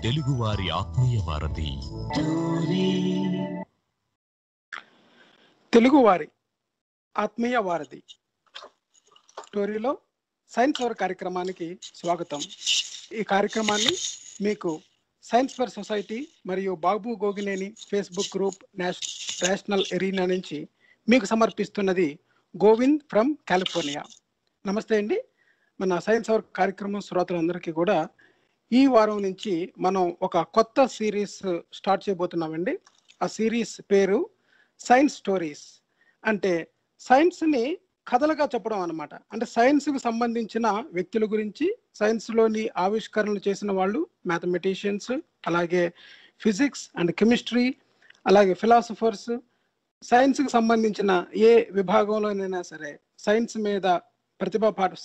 తెలుగువారి ఆత్మీయ వారధి. తెలుగువారి ఆత్మీయ వారధి స్టోరీలో సైన్స్ ఫర్ కార్యక్రమానికి స్వాగతం. ఈ కార్యక్రమాన్ని మీకు సైన్స్ ఫర్ సొసైటీ మరియు Babu Gogineni Facebook group national arena నుంచి మీకు సమర్పిస్తున్నది గోవింద్ ఫ్రమ్ కాలిఫోర్నియా. నమస్తే అండి. మన సైన్స్ ఫర్ కార్యక్రమం శ్రోతలందరికీ కూడా ఈ వారం నుంచి మనం ఒక కొత్త సిరీస్ స్టార్ట్ చేయబోతున్నామండి. ఆ సిరీస్ పేరు సైన్స్ స్టోరీస్. అంటే సైన్స్ని కథలుగా చెప్పడం అనమాట. అంటే సైన్స్కి సంబంధించిన వ్యక్తుల గురించి, సైన్స్లోని ఆవిష్కరణలు చేసిన వాళ్ళు, మ్యాథమెటిషియన్స్, అలాగే ఫిజిక్స్ అండ్ కెమిస్ట్రీ, అలాగే ఫిలాసఫర్స్, సైన్స్కి సంబంధించిన ఏ విభాగంలోనైనా సరే సైన్స్ మీద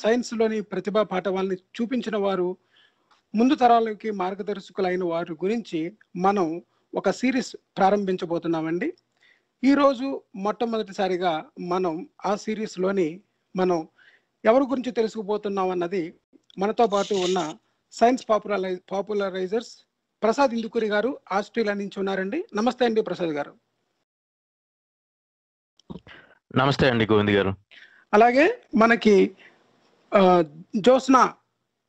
సైన్స్లోని ప్రతిభా పాఠవాల్ని చూపించిన వారు, ముందు తరాలకి మార్గదర్శకులైన వారి గురించి మనం ఒక సిరీస్ ప్రారంభించబోతున్నామండి. ఈరోజు మొట్టమొదటిసారిగా మనం ఆ సిరీస్లోని మనం ఎవరి గురించి తెలుసుకుపోతున్నాం అన్నది మనతో పాటు ఉన్న సైన్స్ పాపులరైజర్స్ ప్రసాద్ ఇందుకూరి గారు ఆస్ట్రేలియా నుంచి ఉన్నారండి. నమస్తే అండి ప్రసాద్ గారు. నమస్తే అండి గోవింద్ గారు. అలాగే మనకి జ్యోత్స్నా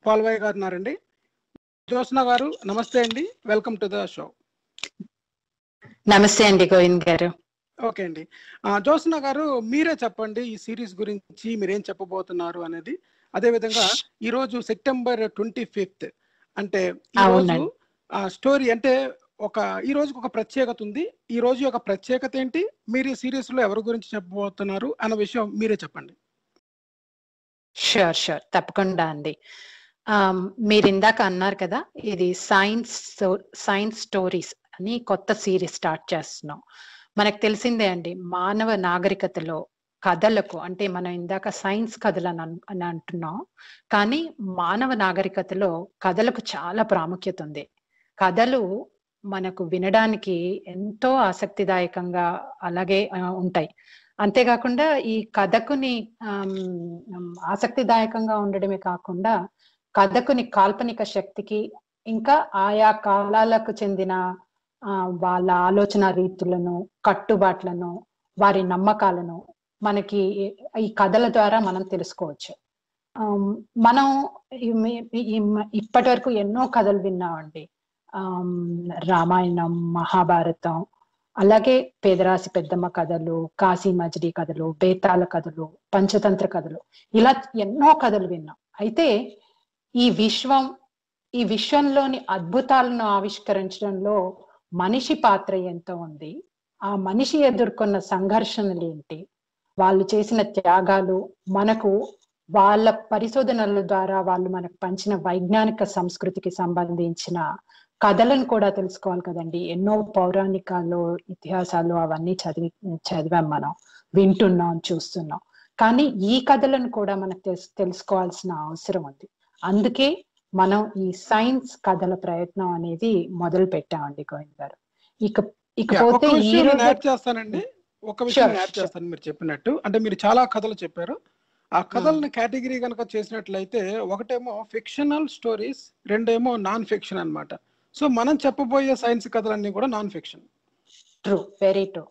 పాల్వాయ్ గారు ఉన్నారండి. జ్యోత్స్నా గారు నమస్తే అండి, వెల్కమ్ టు ద షో. నమస్తే అండి గోవింద్ గారు. ఓకే అండి. జ్యోత్స్నా గారు, మీరే చెప్పండి ఈ సిరీస్ గురించి మీరేం చెప్పబోతున్నారు అనేది. అదేవిధంగా ఈరోజు సెప్టెంబర్ 25 అంటే ఈరోజు స్టోరీ అంటే ఈ రోజుకి ఒక ప్రత్యేకత ఉంది. ఈ రోజు యొక్క ప్రత్యేకత ఏంటి, మీరు ఈ సిరీస్ లో ఎవరి గురించి చెప్పబోతున్నారు అన్న విషయం మీరే చెప్పండి. షూర్ తప్పకుండా అండి. మీరు ఇందాక అన్నారు కదా, ఇది సైన్స్ స్టోరీస్ అని కొత్త సిరీస్ స్టార్ట్ చేస్తున్నాం. మనకు తెలిసిందే అండి, మానవ నాగరికతలో కథలకు, అంటే మనం ఇందాక సైన్స్ కథలు అని అంటున్నాం, కానీ మానవ నాగరికతలో కథలకు చాలా ప్రాముఖ్యత ఉంది. కథలు మనకు వినడానికి ఎంతో ఆసక్తిదాయకంగా అలాగే ఉంటాయి. అంతేకాకుండా ఈ కథకుని ఆసక్తిదాయకంగా ఉండడమే కాకుండా కథకుని కాల్పనిక శక్తికి, ఇంకా ఆయా కాలాలకు చెందిన వాళ్ళ ఆలోచన రీతులను, కట్టుబాట్లను, వారి నమ్మకాలను మనకి ఈ కథల ద్వారా మనం తెలుసుకోవచ్చు. మనం ఇప్పటి వరకు ఎన్నో కథలు విన్నామండి. రామాయణం, మహాభారతం, అలాగే పేదరాశి పెద్దమ్మ కథలు, కాశీ మజిలీ కథలు, బేతాళ కథలు, పంచతంత్ర కథలు, ఇలా ఎన్నో కథలు విన్నాం. అయితే ఈ విశ్వంలోని అద్భుతాలను ఆవిష్కరించడంలో మనిషి పాత్ర ఎంత ఉంది, ఆ మనిషి ఎదుర్కొన్న సంఘర్షణలు ఏంటి, వాళ్ళు చేసిన త్యాగాలు, మనకు వాళ్ళ పరిశోధనల ద్వారా వాళ్ళు మనకు పంచిన వైజ్ఞానిక సంస్కృతికి సంబంధించిన కథలను కూడా తెలుసుకోవాలి కదండి. ఎన్నో పౌరాణికాలు, ఇతిహాసాలు అవన్నీ చదివాం, మనం వింటున్నాం, చూస్తున్నాం. కానీ ఈ కథలను కూడా మనకు తెలుసుకోవాల్సిన అవసరం ఉంది. అందుకే మనం ఈ సైన్స్ కథల ప్రయత్నం అనేది మొదలు పెట్టామండి గోవింద్ గారు. ఇకపోతే ఒక విషయం యాడ్ చేస్తాను. మీరు చెప్పినట్టు, అంటే మీరు చాలా కథలు చెప్పారు. ఆ కథలను కేటగిరీ కనుక చేసినట్లయితే, ఒకటేమో ఫిక్షనల్ స్టోరీస్, రెండేమో నాన్ ఫిక్షన్ అన్నమాట. సో మనం చెప్పబోయే సైన్స్ కథలన్నీ కూడా non fiction. True, very true.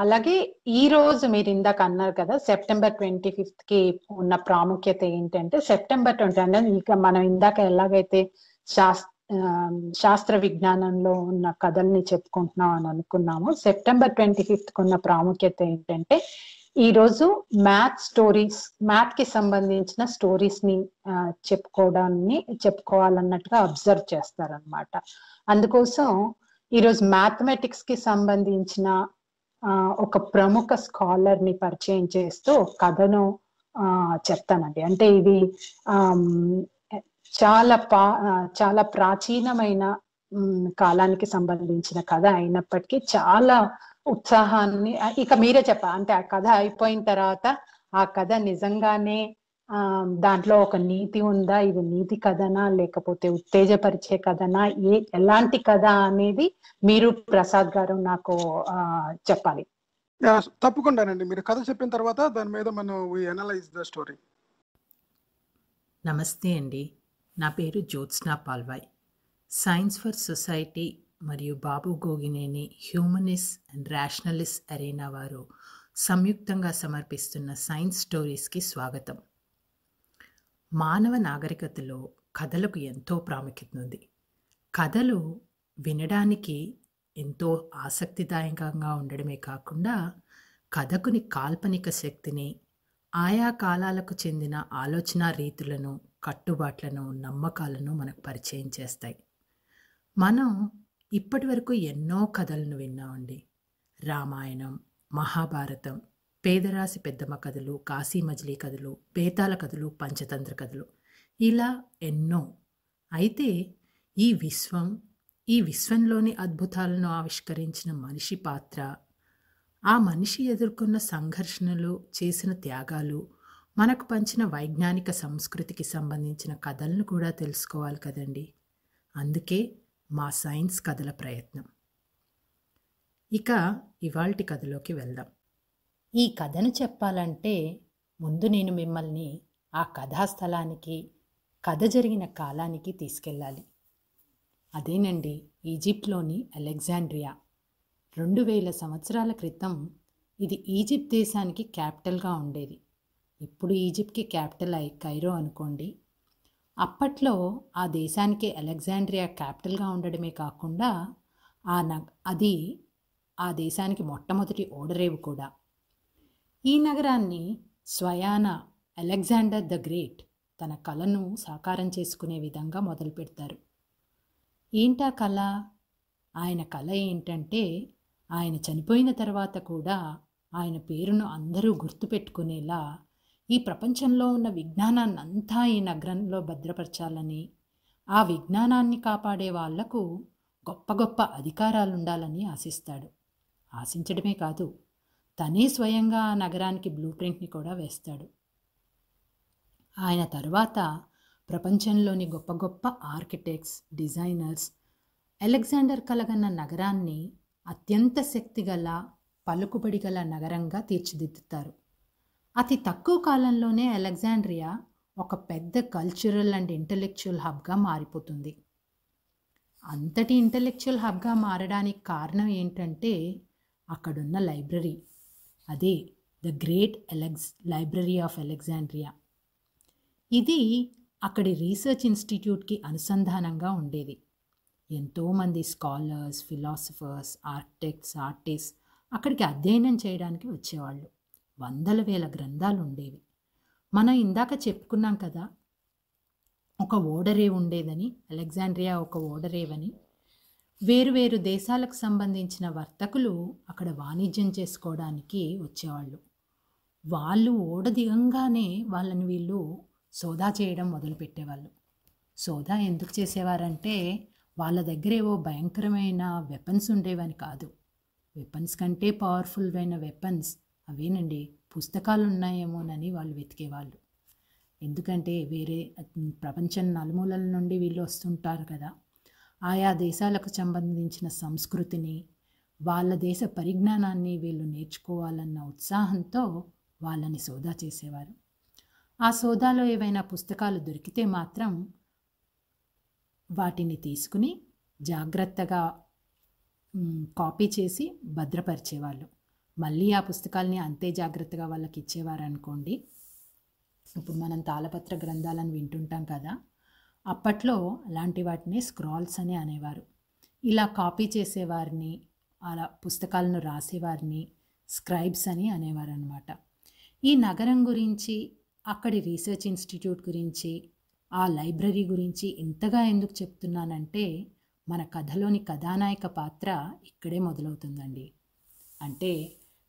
అలాగే ఈ రోజు మీరు ఇందాక అన్నారు కదా, సెప్టెంబర్ 25 కి ఉన్న ప్రాముఖ్యత ఏంటంటే, సెప్టెంబర్ 20 అంటే ఇక మనం ఇందాక ఎలాగైతే శాస్త్ర విజ్ఞానంలో ఉన్న కథల్ని చెప్పుకుంటున్నాం అని అనుకున్నాము, సెప్టెంబర్ 25 ఉన్న ప్రాముఖ్యత ఏంటంటే, ఈ రోజు మ్యాథ్ కి సంబంధించిన స్టోరీస్ ని చెప్పుకోవాలన్నట్టుగా అబ్జర్వ్ చేస్తారనమాట. అందుకోసం ఈరోజు మ్యాథమెటిక్స్ కి సంబంధించిన ఒక ప్రముఖ స్కాలర్ ని పరిచయం చేస్తూ కథను చెప్తానండి. అంటే ఇది చాలా ప్రాచీనమైన కాలానికి సంబంధించిన కథ అయినప్పటికీ చాలా ఉత్సాహాన్ని, ఇక మీరే అంటే ఆ కథ అయిపోయిన తర్వాత ఆ కథ నిజంగానే దాంట్లో ఒక నీతి ఉందా, ఇది నీతి కథనా లేకపోతే ఉత్తేజపరిచే కథనా, ఎలాంటి కథ అనేది మీరు ప్రసాద్ గారు నాకు చెప్పాలి. తప్పకుండానండి, మీరు కథ చెప్పిన తర్వాత దాని మీద మనం అనలైజ్ ద స్టోరీ. నమస్తే అండి, నా పేరు Jyotsna Palvai. Science for society మరియు Babu Gogineni humanist and rationalist arena వారు సంయుక్తంగా సమర్పిస్తున్న సైన్స్ స్టోరీస్కి స్వాగతం. మానవ నాగరికతలో కథలకు ఎంతో ప్రాముఖ్యత ఉంది. కథలు వినడానికి ఎంతో ఆసక్తిదాయకంగా ఉండడమే కాకుండా కథకుని కాల్పనిక శక్తిని, ఆయా కాలాలకు చెందిన ఆలోచన రీతులను, కట్టుబాట్లను, నమ్మకాలను మనకు పరిచయం చేస్తాయి. మనం ఇప్పటి వరకు ఎన్నో కథలను విన్నామండి. రామాయణం, మహాభారతం, పేదరాశి పెద్దమ్మ కథలు, కాశీ మజిలీ కథలు, బేతాళ కథలు, పంచతంత్ర కథలు, ఇలా ఎన్నో. అయితే ఈ విశ్వంలోని అద్భుతాలను ఆవిష్కరించిన మనిషి పాత్ర, ఆ మనిషి ఎదుర్కొన్న సంఘర్షణలు, చేసిన త్యాగాలు, మనకు పంచిన వైజ్ఞానిక సంస్కృతికి సంబంధించిన కథలను కూడా తెలుసుకోవాలి కదండి. అందుకే మా సైన్స్ కథల ప్రయత్నం. ఇక ఇవాల్టి కథలోకి వెళ్దాం. ఈ కథను చెప్పాలంటే ముందు నేను మిమ్మల్ని ఆ కథాస్థలానికి, కథ జరిగిన కాలానికి తీసుకెళ్ళాలి. అదేనండి ఈజిప్ట్లోని అలెగ్జాండ్రియా. 2000 సంవత్సరాల క్రితం ఇది ఈజిప్ట్ దేశానికి క్యాపిటల్గా ఉండేది. ఇప్పుడు ఈజిప్ట్కి క్యాపిటల్ కైరో అనుకోండి. అప్పట్లో ఆ దేశానికి అలెగ్జాండ్రియా క్యాపిటల్గా ఉండడమే కాకుండా అది ఆ దేశానికి మొట్టమొదటి ఓడరేవు కూడా. ఈ నగరాన్ని స్వయాన అలెగ్జాండర్ ద గ్రేట్ తన కళను సాకారం చేసుకునే విధంగా మొదలు పెడతారు. ఏంటా కళ? ఆయన కళ ఏంటంటే, ఆయన చనిపోయిన తర్వాత కూడా ఆయన పేరును అందరూ గుర్తుపెట్టుకునేలా ఈ ప్రపంచంలో ఉన్న విజ్ఞానాన్ని అంతా ఈ నగరంలో భద్రపరచాలని, ఆ విజ్ఞానాన్ని కాపాడే వాళ్లకు గొప్ప గొప్ప అధికారాలు ఉండాలని ఆశిస్తాడు. ఆశించడమే కాదు, తనే స్వయంగా ఆ నగరానికి బ్లూ ప్రింట్ని కూడా వేస్తాడు. ఆయన తర్వాత ప్రపంచంలోని గొప్ప గొప్ప ఆర్కిటెక్ట్స్, డిజైనర్స్ అలెగ్జాండర్ కలగన్న నగరాన్ని అత్యంత శక్తిగల, పలుకుబడి గల నగరంగా తీర్చిదిద్దుతారు. అతి తక్కువ కాలంలోనే అలెగ్జాండ్రియా ఒక పెద్ద కల్చరల్ అండ్ ఇంటలెక్చువల్ హబ్గా మారిపోతుంది. అంతటి ఇంటలెక్చువల్ హబ్గా మారడానికి కారణం ఏంటంటే అక్కడున్న లైబ్రరీ. అదే the great library of Alexandria. ఇది అక్కడి రీసెర్చ్ ఇన్స్టిట్యూట్కి అనుసంధానంగా ఉండేది. ఎంతోమంది స్కాలర్స్, ఫిలాసఫర్స్, ఆర్కిటెక్ట్స్, ఆర్టిస్ట్ అక్కడికి అధ్యయనం చేయడానికి వచ్చేవాళ్ళు. వందల వేల గ్రంథాలు ఉండేవి. మనం ఇందాక చెప్పుకున్నాం కదా, ఒక ఓడరేవు ఉండేదని, అలెగ్జాండ్రియా ఒక ఓడరేవని. వేరువేరు దేశాలకు సంబంధించిన వర్తకులు అక్కడ వాణిజ్యం చేసుకోవడానికి వచ్చేవాళ్ళు. వాళ్ళు ఓడ దిగంగానే వాళ్ళని వీళ్ళు సోదా చేయడం మొదలుపెట్టేవాళ్ళు. సోదా ఎందుకు చేసేవారంటే వాళ్ళ దగ్గర ఏవో భయంకరమైన వెపన్స్ ఉండేవని కాదు. వెపన్స్ కంటే పవర్ఫుల్ అయిన వెపన్స్ అవేనండి, పుస్తకాలు ఉన్నాయేమోనని వాళ్ళు వెతికేవాళ్ళు. ఎందుకంటే వేరే ప్రపంచం నలుమూలల నుండి వీళ్ళు వస్తుంటారు కదా. ఆయా దేశాలకు సంబంధించిన సంస్కృతిని, వాళ్ళ దేశ పరిజ్ఞానాన్ని వీళ్ళు నేర్చుకోవాలన్న ఉత్సాహంతో వాళ్ళని సోదా చేసేవారు. ఆ సోదాలో ఏవైనా పుస్తకాలు దొరికితే మాత్రం వాటిని తీసుకుని జాగ్రత్తగా కాపీ చేసి భద్రపరిచేవాళ్ళు. మళ్ళీ ఆ పుస్తకాలని అంతే జాగ్రత్తగా వాళ్ళకి ఇచ్చేవారనుకోండి. ఇప్పుడు మనం తాళపత్ర గ్రంథాలను వింటుంటాం కదా, అప్పట్లో అలాంటి వాటిని స్క్రాల్స్ అని అనేవారు. ఇలా కాపీ చేసేవారిని, అలా పుస్తకాలను రాసేవారిని స్క్రైబ్స్ అని అనేవారు అనమాట. ఈ నగరం గురించి, అక్కడి రీసెర్చ్ ఇన్స్టిట్యూట్ గురించి, ఆ లైబ్రరీ గురించి ఇంతగా ఎందుకు చెప్తున్నానంటే, మన కథలోని కథానాయక పాత్ర ఇక్కడే మొదలవుతుందండి. అంటే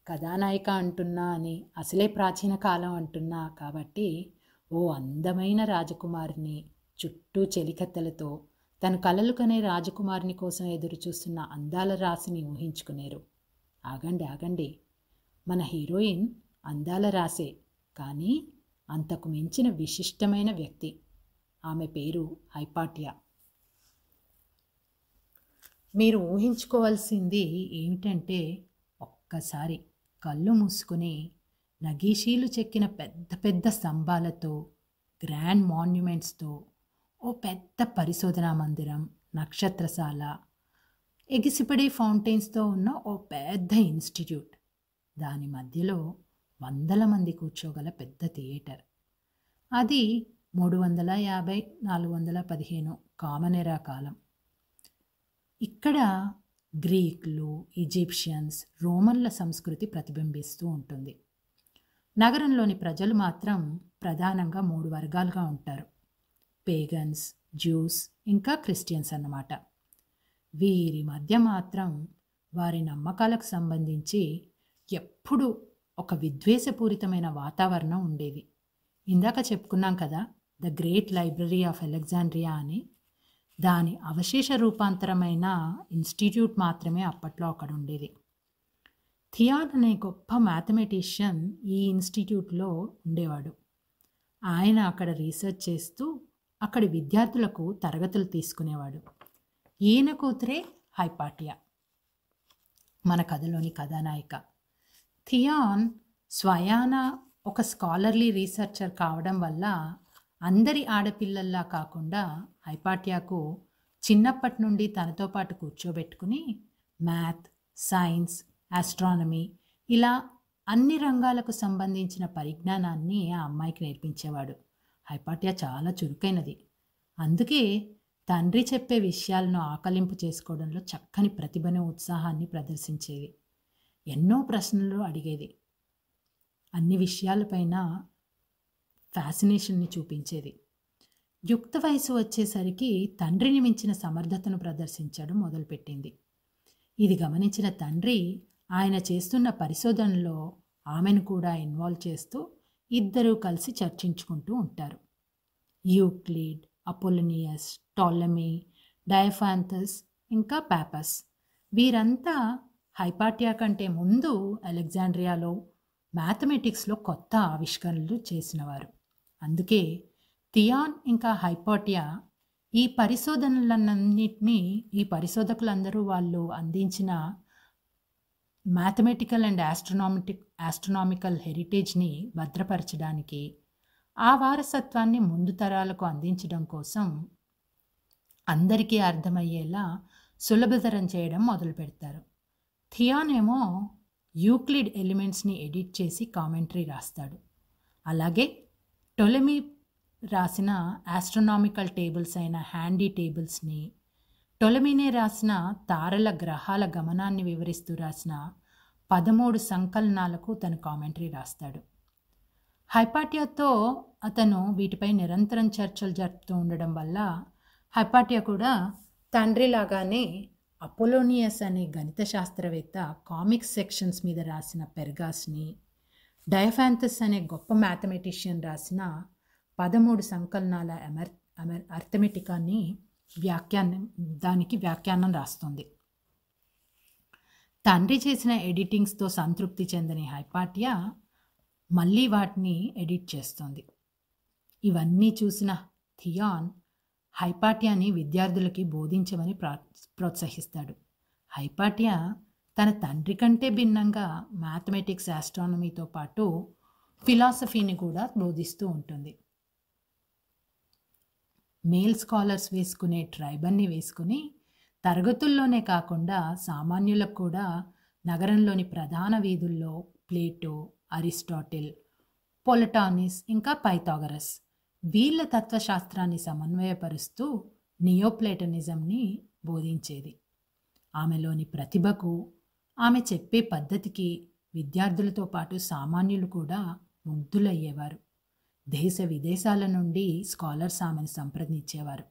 కథానాయిక అంటున్నా అని అసలే ప్రాచీన కాలం అంటున్నా కాబట్టి, ఓ అందమైన రాజకుమారిని చుట్టూ చెలికత్తెలతో తన కలలు కనే రాజకుమారిని కోసం ఎదురు చూస్తున్న అందాల రాశిని ఊహించుకునేరు. ఆగండి, మన హీరోయిన్ అందాల రాసే, కానీ అంతకు మించిన విశిష్టమైన వ్యక్తి. ఆమె పేరు హైపాటియా. మీరు ఊహించుకోవాల్సింది ఏమిటంటే, ఒక్కసారి కళ్ళు మూసుకొని నగీషీలు చెక్కిన పెద్ద పెద్ద స్తంభాలతో, గ్రాండ్ మాన్యుమెంట్స్తో ఓ పెద్ద పరిశోధనా మందిరం, నక్షత్రశాల, ఎగిసిపడే ఫౌంటైన్స్తో ఉన్న ఓ పెద్ద ఇన్స్టిట్యూట్. దాని మధ్యలో వందల మంది కూర్చోగల పెద్ద థియేటర్. అది 350-415 కామన్ ఎరా కాలం. ఇక్కడ గ్రీకులు, ఈజిప్షియన్స్, రోమన్ల సంస్కృతి ప్రతిబింబిస్తూ ఉంటుంది. నగరంలోని ప్రజలు మాత్రం ప్రధానంగా 3 వర్గాలుగా ఉంటారు: పేగన్స్, జ్యూస్, ఇంకా క్రిస్టియన్స్ అన్నమాట. వీరి మధ్య మాత్రం వారి నమ్మకాలకు సంబంధించి ఎప్పుడూ ఒక విద్వేషపూరితమైన వాతావరణం ఉండేది. ఇందాక చెప్పుకున్నాం కదా, the great library of Alexandria అని. దాని అవశేష రూపాంతరమైన ఇన్స్టిట్యూట్ మాత్రమే అప్పట్లో అక్కడ ఉండేది. థియాన్ అనే గొప్ప మ్యాథమెటిషియన్ ఈ ఇన్స్టిట్యూట్లో ఉండేవాడు. ఆయన అక్కడ రీసెర్చ్ చేస్తూ అక్కడి విద్యార్థులకు తరగతులు తీసుకునేవాడు. ఈయన కూతురే హైపాటియా, మన కథలోని కథానాయిక. థియాన్ స్వయాన ఒక స్కాలర్లీ రీసెర్చర్ కావడం వల్ల అందరి ఆడపిల్లల్లా కాకుండా హైపాటియాకు చిన్నప్పటి నుండి తనతో పాటు కూర్చోబెట్టుకుని మ్యాథ్, సైన్స్, ఆస్ట్రానమీ ఇలా అన్ని రంగాలకు సంబంధించిన పరిజ్ఞానాన్ని ఆ అమ్మాయికి నేర్పించేవాడు. హైపాటియా చాలా చురుకైనది. అందుకే తండ్రి చెప్పే విషయాలను ఆకలింపు చేసుకోవడంలో చక్కని ప్రతిభను, ఉత్సాహాన్ని ప్రదర్శించేది. ఎన్నో ప్రశ్నలు అడిగేది. అన్ని విషయాలపైన ఫ్యాసినేషన్ని చూపించేది. యుక్త వయసు వచ్చేసరికి తండ్రిని మించిన సమర్థతను ప్రదర్శించడం మొదలుపెట్టింది. ఇది గమనించిన తండ్రి ఆయన చేస్తున్న పరిశోధనలో ఆమెను కూడా ఇన్వాల్వ్ చేస్తూ ఇద్దరూ కలిసి చర్చించుకుంటూ ఉంటారు. యూక్లిడ్, అపోలోనియస్, టోలమీ, డయాఫాంతస్, ఇంకా పాపస్ వీరంతా హైపాటియా కంటే ముందు అలెగ్జాండ్రియాలో మ్యాథమెటిక్స్లో కొత్త ఆవిష్కరణలు చేసినవారు. అందుకే థియాన్ ఇంకా హైపాటియా ఈ పరిశోధకులందరూ వాళ్ళు అందించిన మ్యాథమెటికల్ అండ్ ఆస్ట్రనామికల్ హెరిటేజ్ని భద్రపరచడానికి, ఆ వారసత్వాన్ని ముందు తరాలకు అందించడం కోసం అందరికీ అర్థమయ్యేలా సులభతరం చేయడం మొదలు పెడతారు. థియాన్ ఏమో యూక్లిడ్ ఎలిమెంట్స్ని ఎడిట్ చేసి కామెంటరీ రాస్తాడు. అలాగే టొలెమీ రాసిన ఆస్ట్రనామికల్ టేబుల్స్ అయిన హ్యాండీ టేబుల్స్ని, టొలెమీనే రాసిన తారల గ్రహాల గమనాన్ని వివరిస్తూ రాసిన 13 సంకలనాలకు తను కామెంటరీ రాస్తాడు. హైపాటియాతో అతను వీటిపై నిరంతరం చర్చలు జరుపుతూ ఉండడం వల్ల హైపాటియా కూడా తండ్రిలాగానే అపోలోనియస్ అనే గణిత శాస్త్రవేత్త కామిక్స్ సెక్షన్స్ మీద రాసిన పెర్గాస్ని, డయాఫాంతస్ అనే గొప్ప మ్యాథమెటిషియన్ రాసిన 13 సంకలనాల అర్థమెటికాన్ని వ్యాఖ్యానం రాస్తుంది. తండ్రి చేసిన ఎడిటింగ్స్తో సంతృప్తి చెందని హైపాటియా మళ్ళీ వాటిని ఎడిట్ చేస్తుంది. ఇవన్నీ చూసిన థియాన్ హైపాటియాని విద్యార్థులకి బోధించమని ప్రోత్సహిస్తాడు. హైపాటియా తన తండ్రి కంటే భిన్నంగా మ్యాథమెటిక్స్, ఆస్ట్రానమీతో పాటు ఫిలాసఫీని కూడా బోధిస్తూ ఉంటుంది. మేల్ స్కాలర్స్ వేసుకునే ట్రైబన్ని వేసుకుని తరగతుల్లోనే కాకుండా సామాన్యులకు కూడా నగరంలోని ప్రధాన వీధుల్లో ప్లేటో, అరిస్టాటిల్, పొలటానిస్, ఇంకా పైథాగరస్ వీళ్ళ తత్వశాస్త్రాన్ని సమన్వయపరుస్తూ నియోప్లేటనిజంని బోధించేది. ఆమెలోని ప్రతిభకు, ఆమె చెప్పే పద్ధతికి విద్యార్థులతో పాటు సామాన్యులు కూడా ముగ్ధులయ్యేవారు. దేశ విదేశాల నుండి స్కాలర్స్ ఆమెను సంప్రదించేవారు.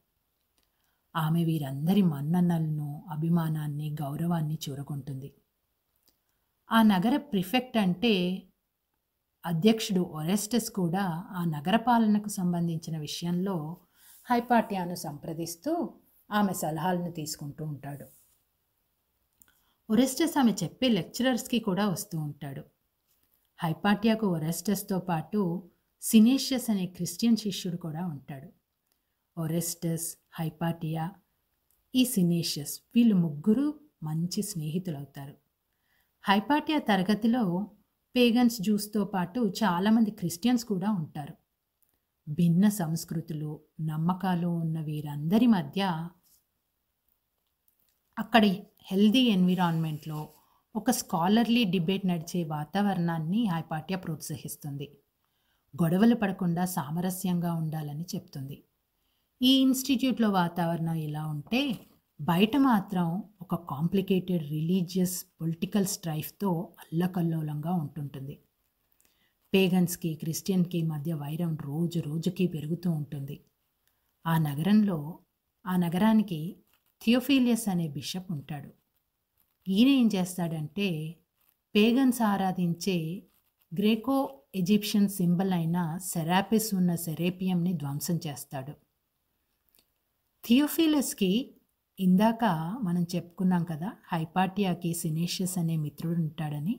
ఆమె వీరందరి మన్ననలను, అభిమానాన్ని, గౌరవాన్ని చూరగొంటుంది. ఆ నగర ప్రిఫెక్ట్ అంటే అధ్యక్షుడు ఒరెస్టస్ కూడా ఆ నగర పాలనకు సంబంధించిన విషయంలో హైపాటియాను సంప్రదిస్తూ ఆమె సలహాలను తీసుకుంటూ ఉంటాడు. ఒరెస్టస్ ఆమె చెప్పే లెక్చరర్స్కి కూడా వస్తూ ఉంటాడు. హైపాటియాకు ఒరెస్టస్తో పాటు సినేషియస్ అనే క్రిస్టియన్ శిష్యుడు కూడా ఉంటాడు. ఒరెస్టస్, హైపాటియా, ఈ సినేషియస్ వీళ్ళు ముగ్గురు మంచి స్నేహితులవుతారు. హైపాటియా తరగతిలో పేగన్స్, జ్యూస్తో పాటు చాలామంది క్రిస్టియన్స్ కూడా ఉంటారు. భిన్న సంస్కృతులు, నమ్మకాలు ఉన్న వీరందరి మధ్య అక్కడి హెల్దీ ఎన్విరాన్మెంట్లో ఒక స్కాలర్లీ డిబేట్ నడిచే వాతావరణాన్ని హైపాటియా ప్రోత్సహిస్తుంది. గొడవలు పడకుండా సామరస్యంగా ఉండాలని చెప్తుంది. ఈ ఇన్స్టిట్యూట్లో వాతావరణం ఇలా ఉంటే బయట మాత్రం ఒక కాంప్లికేటెడ్ రిలీజియస్ పొలిటికల్ స్ట్రైఫ్తో అల్లకల్లోలంగా ఉంటుంటుంది. పేగన్స్కి క్రిస్టియన్కి మధ్య వైరం రోజు రోజుకి పెరుగుతూ ఉంటుంది. ఆ నగరానికి థియోఫిలియస్ అనే బిషప్ ఉంటాడు. ఈయన ఏం చేస్తాడంటే పేగన్స్ ఆరాధించే గ్రేకో ఈజిప్షియన్ సింబల్ అయిన సెరాపిస్ ఉన్న సెరేపియంని ధ్వంసం చేస్తాడు. థియోఫిలస్కి ఇందాక మనం చెప్పుకున్నాం కదా, హైపాటియాకి సినేషియస్ అనే మిత్రుడు ఉంటాడని.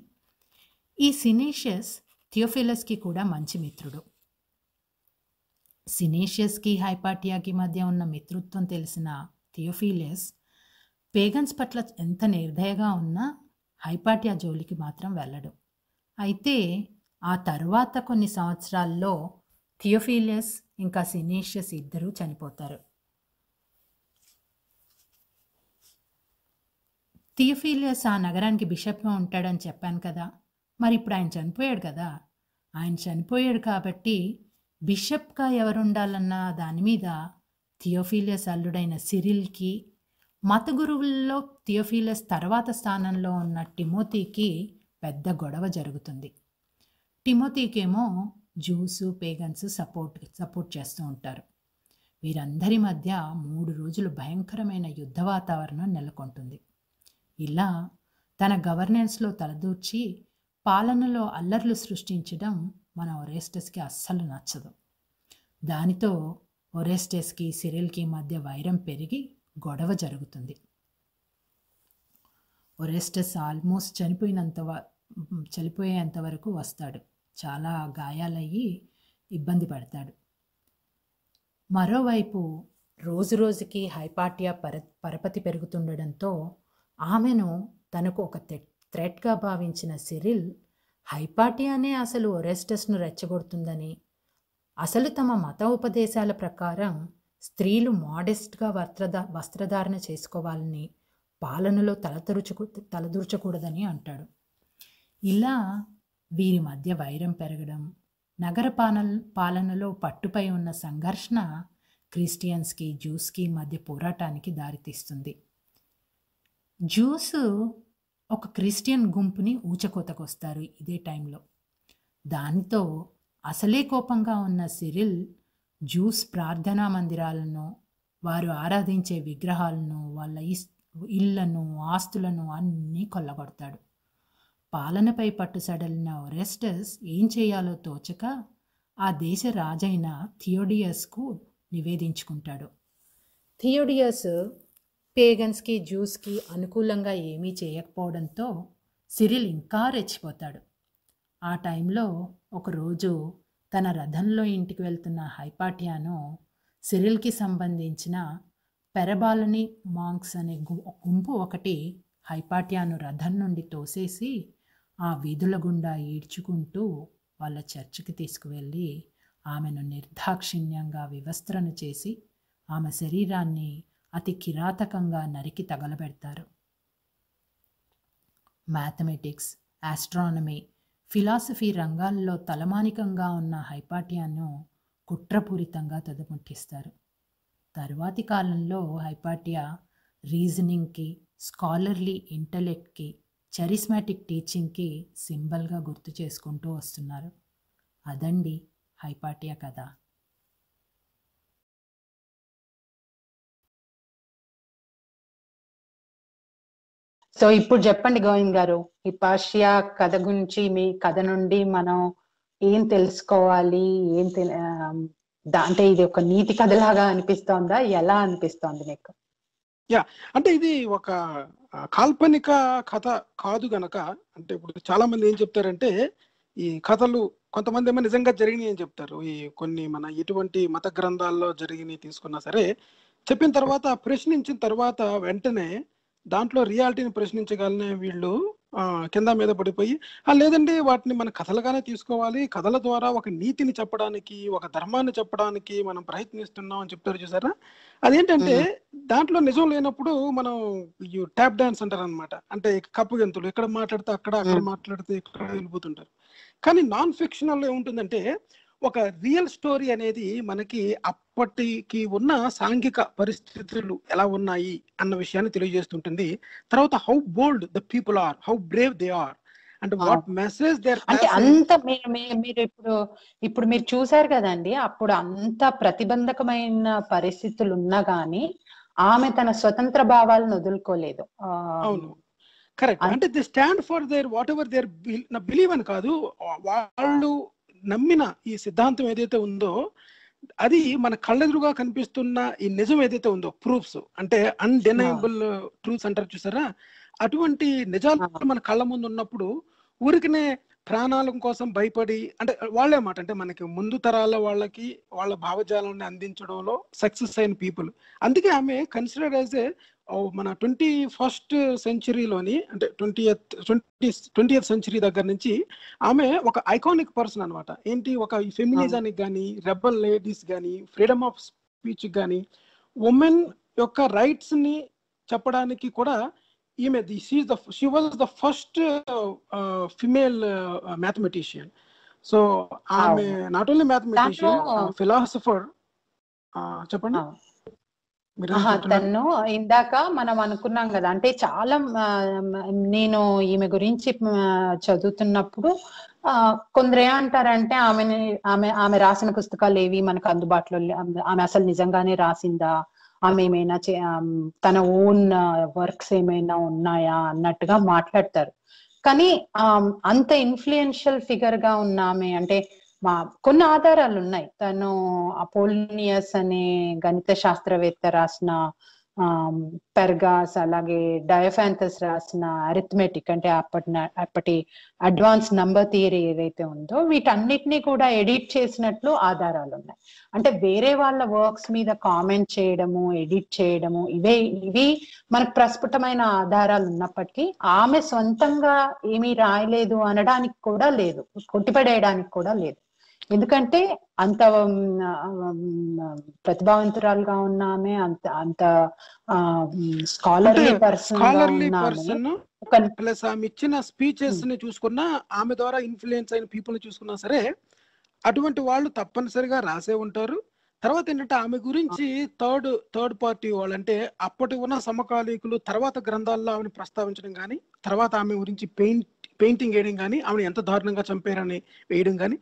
ఈ సినేషియస్ థియోఫిలస్కి కూడా మంచి మిత్రుడు. సినేషియస్కి హైపాటియాకి మధ్య ఉన్న మిత్రుత్వం తెలిసిన థియోఫిలస్ పేగన్స్ పట్ల ఎంత నిర్దయగా ఉన్నా హైపాటియా జోలికి మాత్రం వెళ్ళడు. అయితే ఆ తర్వాత కొన్ని సంవత్సరాల్లో థియోఫిలస్ ఇంకా సినేషియస్ ఇద్దరూ చనిపోతారు. థియోఫిలస్ ఆ నగరానికి బిషప్గా ఉంటాడని చెప్పాను కదా, మరి ఇప్పుడు ఆయన చనిపోయాడు కదా. ఆయన చనిపోయాడు కాబట్టి బిషప్గా ఎవరుండాలన్న దాని మీద థియోఫిలస్ అల్లుడైన సిరిల్కి, మత గురువుల్లో థియోఫిలస్ తర్వాత స్థానంలో ఉన్న టిమోతీకి పెద్ద గొడవ జరుగుతుంది. టిమోతీకేమో జూసు పేగన్స్ సపోర్ట్ చేస్తూ ఉంటారు. వీరందరి మధ్య 3 రోజులు భయంకరమైన యుద్ధ వాతావరణం నెలకొంటుంది. ఇలా తన గవర్నెన్స్లో తలదూర్చి పాలనలో అల్లర్లు సృష్టించడం మన ఒరేస్టస్కి అస్సలు నచ్చదు. దానితో ఒరేస్టస్కి సిరిల్కి మధ్య వైరం పెరిగి గొడవ జరుగుతుంది. ఒరేస్టస్ ఆల్మోస్ట్ చనిపోయేంత వరకు వస్తాడు. చాలా గాయాలయ్యి ఇబ్బంది పడతాడు. మరోవైపు రోజు రోజుకి హైపాటియా పరపతి పెరుగుతుండడంతో ఆమెను తనకు ఒక థ్రెట్గా భావించిన సిరిల్ హైపాటియానే అసలు ఒరెస్టస్ను రెచ్చగొడుతుందని, అసలు తమ మత ఉపదేశాల ప్రకారం స్త్రీలు మోడెస్ట్గా వస్త్రధారణ చేసుకోవాలని, పాలనలో తలదూర్చకూడదని అంటాడు. ఇలా వీరి మధ్య వైరం పెరగడం, నగర పాలనలో పట్టుపై ఉన్న సంఘర్షణ క్రిస్టియన్స్కి జూస్కి మధ్య పోరాటానికి దారితీస్తుంది. జూస్ ఒక క్రిస్టియన్ గుంపుని ఊచకోతకొస్తారు ఇదే టైంలో. దానితో అసలే కోపంగా ఉన్న సిరిల్ జూస్ ప్రార్థనా మందిరాలను, వారు ఆరాధించే విగ్రహాలను, వాళ్ళ ఇళ్లను, ఆస్తులను అన్నీ కొల్లగొడతాడు. పాలనపై పట్టుసడలిన ఒరెస్టస్ ఏం చేయాలో తోచక ఆ దేశ రాజైన థియోడియస్కు నివేదించుకుంటాడు. థియోడియస్ పేగన్స్కి జూస్కి అనుకూలంగా ఏమీ చేయకపోవడంతో సిరిల్ ఇంకా రెచ్చిపోతాడు. ఆ టైంలో ఒకరోజు తన రథంలో ఇంటికి వెళ్తున్న హైపాటియాను సిరిల్కి సంబంధించిన పెరబాలని మాంక్స్ అనే గుంపు ఒకటి హైపాటియాను రథం నుండి తోసేసి ఆ వీధుల గుండా ఈడ్చుకుంటూ వాళ్ళ చర్చికి తీసుకువెళ్ళి ఆమెను నిర్దాక్షిణ్యంగా వివస్త్రను చేసి ఆమె శరీరాన్ని అతి కిరాతకంగా నరికి తగలబెడతారు. మ్యాథమెటిక్స్, ఆస్ట్రానమీ, ఫిలాసఫీ రంగాల్లో తలమానికంగా ఉన్న హైపాటియాను కుట్రపూరితంగా తుదముట్టిస్తారు. తరువాతి కాలంలో హైపాటియా రీజనింగ్కి, స్కాలర్లీ ఇంటలెక్ట్కి, చరిస్మాటిక్ టీచింగ్కి సింబల్గా గుర్తు చేసుకుంటూ వస్తున్నారు. అదండి హైపాటియా కథ. సో ఇప్పుడు చెప్పండి గోవింద్ గారు, హిపాషియా కథ గురించి, మీ కథ నుండి మనం ఏం తెలుసుకోవాలి, అంటే ఇది ఒక నీతి కథలాగా అనిపిస్తోందా, ఎలా అనిపిస్తోంది మీకు? అంటే ఇది ఒక కాల్పనిక కథ కాదు గనక, అంటే ఇప్పుడు చాలా మంది ఏం చెప్తారంటే ఈ కథలు కొంతమంది ఏమో నిజంగా జరిగినాయి అని చెప్తారు. ఈ కొన్ని మన ఎటువంటి మత గ్రంథాల్లో జరిగినాయి తీసుకున్నా సరే, చెప్పిన తర్వాత ప్రశ్నించిన తర్వాత వెంటనే దాంట్లో రియాలిటీని ప్రశ్నించగలనే వీళ్ళు కింద మీద పడిపోయి లేదండి వాటిని మన కథలుగానే తీసుకోవాలి, కథల ద్వారా ఒక నీతిని చెప్పడానికి, ఒక ధర్మాన్ని చెప్పడానికి మనం ప్రయత్నిస్తున్నాం అని చెప్తారు చూసారా. అదేంటంటే దాంట్లో నిజం లేనప్పుడు మనం ట్యాప్ డాన్స్ అంటారు అనమాట. అంటే కప్పు గెంతులు, ఇక్కడ మాట్లాడితే అక్కడ మాట్లాడితే ఇక్కడ వెళ్ళిపోతుంటారు. కానీ నాన్ ఫిక్షనల్ ఏముంటుందంటే ఒక రియల్ స్టోరీ అనేది మనకి అప్పటికి ఉన్న సాంఘిక పరిస్థితులు ఎలా ఉన్నాయి అన్న విషయాన్ని తెలియజేస్తుంటుంది. తర్వాత how bold the people are, how brave they are, and what message they are. అంటే అంత మీరు ఇప్పుడు మీరు చూసారు కదండి, అప్పుడు అంత ప్రతిబంధకమైన పరిస్థితులు ఉన్నా గానీ ఆమె తన స్వతంత్ర భావాలను వదులుకోలేదు. అవును, కరెక్ట్. అంటే they stand for their whatever their believe అని కాదు, వాళ్ళు నమ్మిన ఈ సిద్ధాంతం ఏదైతే ఉందో అది మన కళ్ళెదురుగా కనిపిస్తున్న ఈ నిజం ఏదైతే ఉందో, ప్రూఫ్స్ అంటే అన్డెనయబుల్ ట్రూత్స్ అంటారు చూసారా, అటువంటి నిజాలు మన కళ్ళ ముందు ఉన్నప్పుడు ఊరికనే ప్రాణాల కోసం భయపడి, అంటే వాళ్ళే మాట అంటే మనకి ముందు తరాల వాళ్ళకి వాళ్ళ భావజాలాన్ని అందించడంలో సక్సెస్ అయిన పీపుల్. అందుకే ఆమె కన్సిడర్ యాజ్ ఏ మన 21st సెంచరీలోని అంటే 20th సెంచరీ దగ్గర నుంచి ఆమె ఒక ఐకానిక్ పర్సన్ అనమాట. ఏంటి, ఒక ఫెమినిజానికి కానీ, రెబల్ లేడీస్ కానీ, ఫ్రీడమ్ ఆఫ్ స్పీచ్ కానీ, ఉమెన్ యొక్క రైట్స్ ని చెప్పడానికి కూడా ఈమె she was the first female mathematician. So ఆమె నాట్ ఓన్లీ మ్యాథమెటిషియన్, ఫిలాసఫర్. చెప్పండి. తను ఇందాక మనం అనుకున్నాం కదా, అంటే చాలా నేను ఈమె గురించి చదువుతున్నప్పుడు కొందరు ఏమంటారంటే ఆమె రాసిన పుస్తకాలు ఏవి మనకు అందుబాటులో, ఆమె అసలు నిజంగానే రాసిందా, ఆమె ఏమైనా తన ఓన్ వర్క్స్ ఏమైనా ఉన్నాయా అన్నట్టుగా మాట్లాడతారు. కానీ అంత ఇన్ఫ్లుయెన్షియల్ ఫిగర్ గా ఉన్న ఆమె అంటే కొన్ని ఆధారాలు ఉన్నాయి. తను అపోలినియస్ అనే గణిత శాస్త్రవేత్త రాసిన పెర్గాస్, అలాగే డయోఫాంతస్ రాసిన అరిథమెటిక్ అంటే అప్పటి అడ్వాన్స్ నంబర్ థియరీ ఏదైతే ఉందో వీటన్నిటినీ కూడా ఎడిట్ చేసినట్లు ఆధారాలు ఉన్నాయి. అంటే వేరే వాళ్ళ వర్క్స్ మీద కామెంట్ చేయడము, ఎడిట్ చేయడము ఇవి మనకు ప్రస్ఫుటమైన ఆధారాలు ఉన్నప్పటికీ ఆమె సొంతంగా ఏమీ రాయలేదు అనడానికి కూడా లేదు, కొట్టిపడేయడానికి కూడా లేదు. ఎందుకంటే అంత ప్రతిభావంతురాలుగా ఉన్నామే, అంత స్కాలర్లీ పర్సన్ ప్లస్ ఆమె ఇచ్చిన స్పీచెస్ ని చూసుకున్నా, ఆమె ద్వారా ఇన్ఫ్లుయెన్స్ అయిన పీపుల్ ని చూసుకున్నా సరే అటువంటి వాళ్ళు తప్పనిసరిగా రాసే ఉంటారు. తర్వాత ఏంటంటే ఆమె గురించి థర్డ్ పార్టీ వాళ్ళు, అంటే అప్పటి ఉన్న సమకాలీకులు తర్వాత గ్రంథాల్లో ఆమెను ప్రస్తావించడం కానీ, తర్వాత ఆమె గురించి పెయింటింగ్ వేయడం కానీ, ఆమెను ఎంత దారుణంగా చంపారని వేయడం కానీ,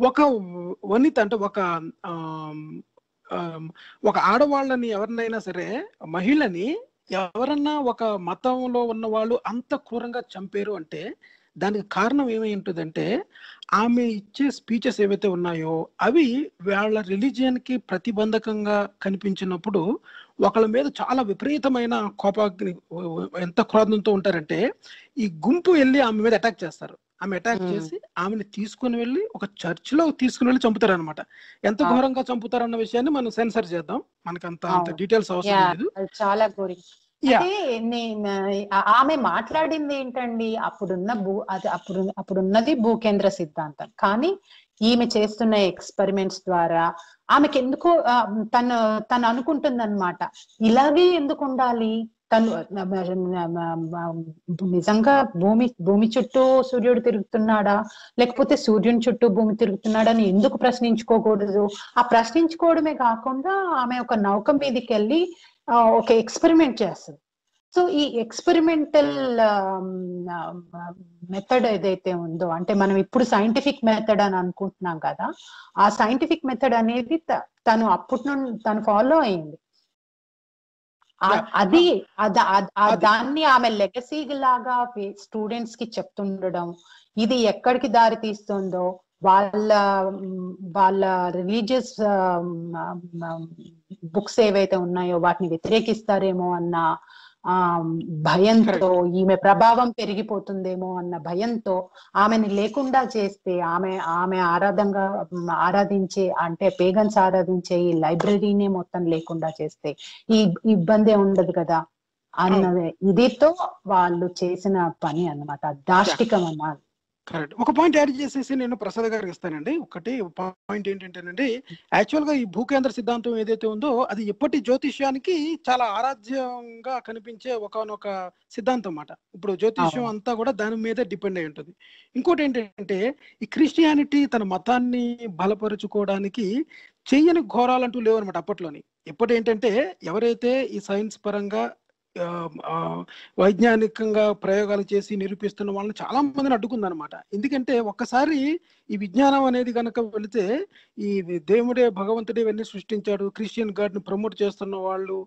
ఒక వనిత అంటే ఒక ఆడవాళ్ళని ఎవరినైనా సరే, మహిళని ఎవరన్నా ఒక మతంలో ఉన్న వాళ్ళు అంత క్రూరంగా చంపారు అంటే దానికి కారణం ఏమై ఉంటుందంటే ఆమె ఇచ్చే స్పీచెస్ ఏవైతే ఉన్నాయో అవి వాళ్ళ రిలీజియన్ కి ప్రతిబంధకంగా కనిపించినప్పుడు ఒకళ్ళ మీద చాలా విపరీతమైన కోపాగ్ని, ఎంత క్రోధంతో ఉంటారంటే ఈ గుంపు వెళ్ళి ఆమె మీద అటాక్ చేస్తారు. ఆమె అటాక్ చేసి ఆమెను తీసుకుని వెళ్ళి ఒక చర్చ్ లో తీసుకుని వెళ్ళి చంపుతారు అనమాట. ఎంత ఘోరంగా చంపుతారు అన్న విషయాన్ని మనం సెన్సర్ చేద్దాం, మనకు అంత డీటెయిల్స్ అవసరం లేదు. చాలా ఘోరంగా. ఆమె మాట్లాడింది ఏంటండి, అప్పుడున్నది భూకేంద్ర సిద్ధాంతం. కానీ ఈమె చేస్తున్న ఎక్స్పెరిమెంట్స్ ద్వారా ఆమెకి ఎందుకో తను అనుకుంటుందన్నమాట, ఇలాగే ఎందుకు ఉండాలి, తను నిజంగా భూమి చుట్టూ సూర్యుడు తిరుగుతున్నాడా, లేకపోతే సూర్యుని చుట్టూ భూమి తిరుగుతున్నాడని ఎందుకు ప్రశ్నించుకోకూడదు? ఆ ప్రశ్నించుకోవడమే కాకుండా ఆమె ఒక నౌక మీదకి వెళ్ళి ఒక ఎక్స్పెరిమెంట్ చేస్తుంది. సో ఈ ఎక్స్పెరిమెంటల్ మెథడ్ ఏదైతే ఉందో, అంటే మనం ఇప్పుడు సైంటిఫిక్ మెథడ్ అని అనుకుంటున్నాం కదా, ఆ సైంటిఫిక్ మెథడ్ అనేది తను అప్పటి నుండి తను ఫాలో అయింది. దాన్ని ఆమె లెగసీ లాగా స్టూడెంట్స్ కి చెప్తుండడం, ఇది ఎక్కడికి దారి తీస్తుందో, వాళ్ళ రిలీజియస్ బుక్స్ ఏవైతే ఉన్నాయో వాటిని వ్యతిరేకిస్తారేమో అన్న భయంతో, ఈమె ప్రభావం పెరిగిపోతుందేమో అన్న భయంతో ఆమెని లేకుండా చేస్తే, ఆమె ఆరాధించే అంటే పేగన్స్ ఆరాధించే ఈ లైబ్రరీనే మొత్తం లేకుండా చేస్తే ఈ ఇబ్బంది ఉండదు కదా. అన్నదే ఇదితో వాళ్ళు చేసిన పని అన్నమాట, దాష్టికం అన్నారు. కరెక్ట్. ఒక పాయింట్ యాడ్ చేసేసి నేను ప్రసాద్ గారికి ఇస్తానండి. ఒకటి పాయింట్ ఏంటంటేనండి, యాక్చువల్ గా ఈ భూకేంద్ర సిద్ధాంతం ఏదైతే ఉందో అది ఎప్పటి జ్యోతిష్యానికి చాలా ఆరాధ్యంగా కనిపించే ఒకనొక సిద్ధాంతం అన్నమాట. ఇప్పుడు జ్యోతిష్యం అంతా కూడా దాని మీదే డిపెండ్ అయి ఉంటుంది. ఇంకోటి ఏంటంటే, ఈ క్రిస్టియానిటీ తన మతాన్ని బలపరుచుకోవడానికి చెయ్యని ఘోరాలంటూ లేవన్నమాట అప్పట్లోని. ఎప్పటి ఏంటంటే, ఎవరైతే ఈ సైన్స్ పరంగా వైజ్ఞానికంగా ప్రయోగాలు చేసి నిరూపిస్తున్న వాళ్ళని చాలా మందిని అడ్డుకుందనమాట. ఎందుకంటే ఒక్కసారి ఈ విజ్ఞానం అనేది కనుక వెళితే ఈ దేవుడే భగవంతుడే ఇవన్నీ సృష్టించాడు, క్రిస్టియన్ గాడ్ ని ప్రమోట్ చేస్తున్న వాళ్ళు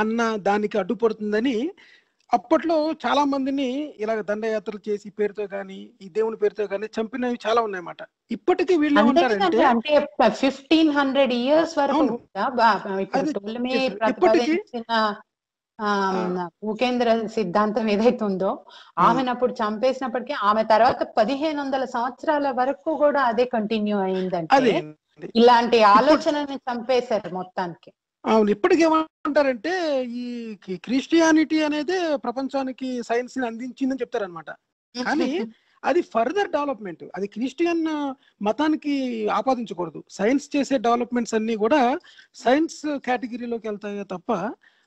అన్న దానికి అడ్డుపడుతుందని అప్పట్లో చాలా మందిని ఇలాగ దండయాత్రలు చేసి పేరుతో కానీ ఈ దేవుని పేరుతో కానీ చంపినవి చాలా ఉన్నాయన్నమాట. ఇప్పటికీ వీళ్ళు ఏమంటారంటే, అంటే 1500 years వరకు ఇప్పటికీ భూకేంద్ర సిద్ధాంతం ఏదైతే ఉందో ఆమెను అప్పుడు చంపేసినప్పటికీ ఆమె తర్వాత 1500 సంవత్సరాల వరకు కూడా అదే కంటిన్యూ అయిందంటే ఇలాంటి ఆలోచనని చంపేశారు మొత్తానికి. అవును. ఇప్పటికి ఏమంటారంటే ఈ క్రిస్టియానిటీ అనేది ప్రపంచానికి సైన్స్ ని అందించిందని చెప్తారనమాట. కానీ అది ఫర్దర్ డెవలప్మెంట్, అది క్రిస్టియన్ మతానికి ఆపాదించకూడదు. సైన్స్ చేసే డెవలప్మెంట్స్ అన్ని కూడా సైన్స్ కేటగిరీలోకి వెళ్తాయో తప్ప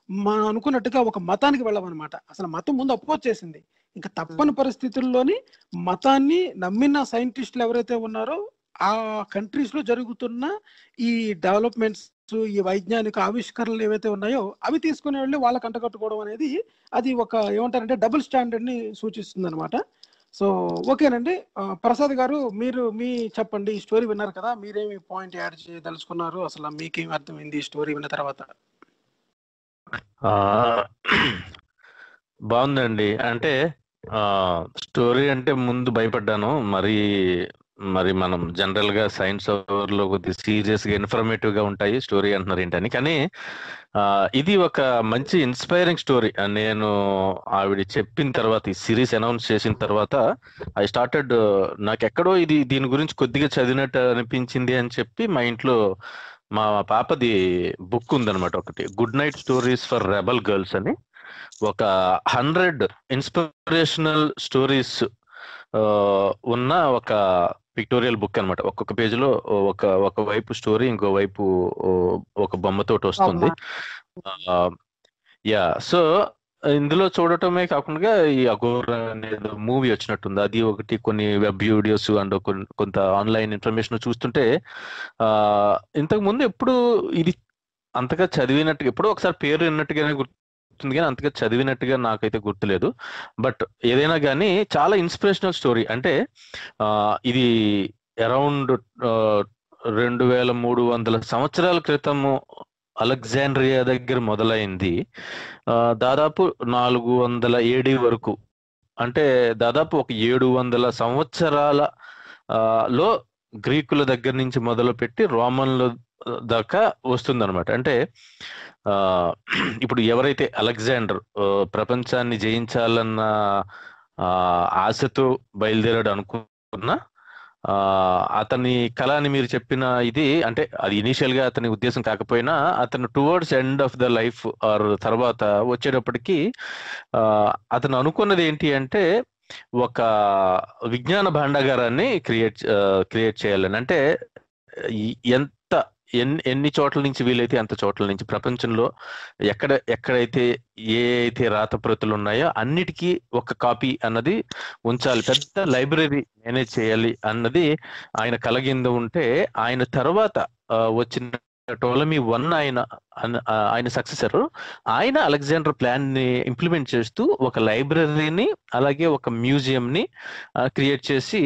మనం అనుకున్నట్టుగా ఒక మతానికి వెళ్ళమన్నమాట. అసలు మతం ముందు అపోజ్ చేసింది. ఇంకా తప్పని పరిస్థితుల్లోని మతాన్ని నమ్మిన సైంటిస్టులు ఎవరైతే ఉన్నారో ఆ కంట్రీస్ లో జరుగుతున్న ఈ డెవలప్మెంట్స్, ఈ వైజ్ఞానిక ఆవిష్కరణలు ఏవైతే ఉన్నాయో అవి తీసుకునే వెళ్ళి వాళ్ళకి అంటగట్టుకోవడం అనేది అది ఒక ఏమంటారంటే డబుల్ స్టాండర్డ్ ని సూచిస్తుంది అనమాట. సో ఓకేనండి. ప్రసాద్ గారు మీరు చెప్పండి, ఈ స్టోరీ విన్నారు కదా, మీరేమి పాయింట్ యాడ్ చేయదలుచుకున్నారు, అసలు మీకేమి అర్థమైంది ఈ స్టోరీ విన్న తర్వాత? బాగుందండి. అంటే స్టోరీ అంటే ముందు భయపడ్డాను. మరి మనం జనరల్ గా సైన్స్ లో కొద్దిగా సీరియస్ గా ఇన్ఫర్మేటివ్ గా ఉంటాయి స్టోరీ అంటున్నారు ఏంటని, కానీ ఇది ఒక మంచి ఇన్స్పైరింగ్ స్టోరీ. నేను ఆవిడ చెప్పిన తర్వాత, ఈ సిరీస్ అనౌన్స్ చేసిన తర్వాత ఐ స్టార్టెడ్, నాకు ఎక్కడో దీని గురించి కొద్దిగా చదివినట్టు అనిపించింది అని చెప్పి మా ఇంట్లో మా పాపది బుక్ ఉందన్నమాట ఒకటి, good night stories for rebel girls అని. ఒక 100 ఇన్స్పిరేషనల్ స్టోరీస్ ఉన్న ఒక పిక్టోరియల్ బుక్ అనమాట. ఒక్కొక్క పేజీలో ఒక వైపు స్టోరీ, ఇంకో వైపు ఒక బొమ్మతోటి వస్తుంది. యా, సో ఇందులో చూడటమే కాకుండా ఈ అఘోర అనేది మూవీ వచ్చినట్టుంది, అది ఒకటి, కొన్ని వెబ్ వీడియోస్ అండ్ కొంత ఆన్లైన్ ఇన్ఫర్మేషన్ చూస్తుంటే ఇంతకు ముందు ఎప్పుడు ఇది అంతగా చదివినట్టుగా, ఎప్పుడో ఒకసారి పేరు విన్నట్టుగానే గుర్తుంది కానీ అంతగా చదివినట్టుగా నాకైతే గుర్తులేదు. బట్ ఏదైనా కానీ చాలా ఇన్స్పిరేషనల్ స్టోరీ. అంటే ఇది అరౌండ్ 2300 సంవత్సరాల క్రితము అలెగ్జాండ్రియా దగ్గర మొదలైంది. దాదాపు 400 AD వరకు, అంటే దాదాపు ఒక 700 సంవత్సరాల లో గ్రీకుల దగ్గర నుంచి మొదలు పెట్టి రోమన్ల దాకా వస్తుందన్నమాట. అంటే ఇప్పుడు ఎవరైతే అలెగ్జాండర్ ప్రపంచాన్ని జయించాలన్న ఆశతో బయలుదేరాడు అనుకున్నా, అతని కళ అని మీరు చెప్పిన ఇది, అంటే అది ఇనీషియల్ గా అతని ఉద్దేశం కాకపోయినా అతను towards end of the life or తర్వాత వచ్చేటప్పటికి అతను అనుకున్నది ఏంటి అంటే ఒక విజ్ఞాన భాండాగారాన్ని క్రియేట్ చేయాలని. అంటే ఎన్ని చోట్ల నుంచి వీలైతే అంత చోట్ల నుంచి ప్రపంచంలో ఎక్కడైతే అయితే రాతప్రతులు ఉన్నాయో అన్నిటికీ ఒక కాపీ అన్నది ఉంచాలి, పెద్ద లైబ్రరీ మేనేజ్ చేయాలి అన్నది ఆయన కలగింద ఉంటే, ఆయన తర్వాత వచ్చిన టోలమీ I ఆయన సక్సెసర్, ఆయన అలెగ్జాండర్ ప్లాన్ ని ఇంప్లిమెంట్ చేస్తూ ఒక లైబ్రరీని అలాగే ఒక మ్యూజియం ని క్రియేట్ చేసి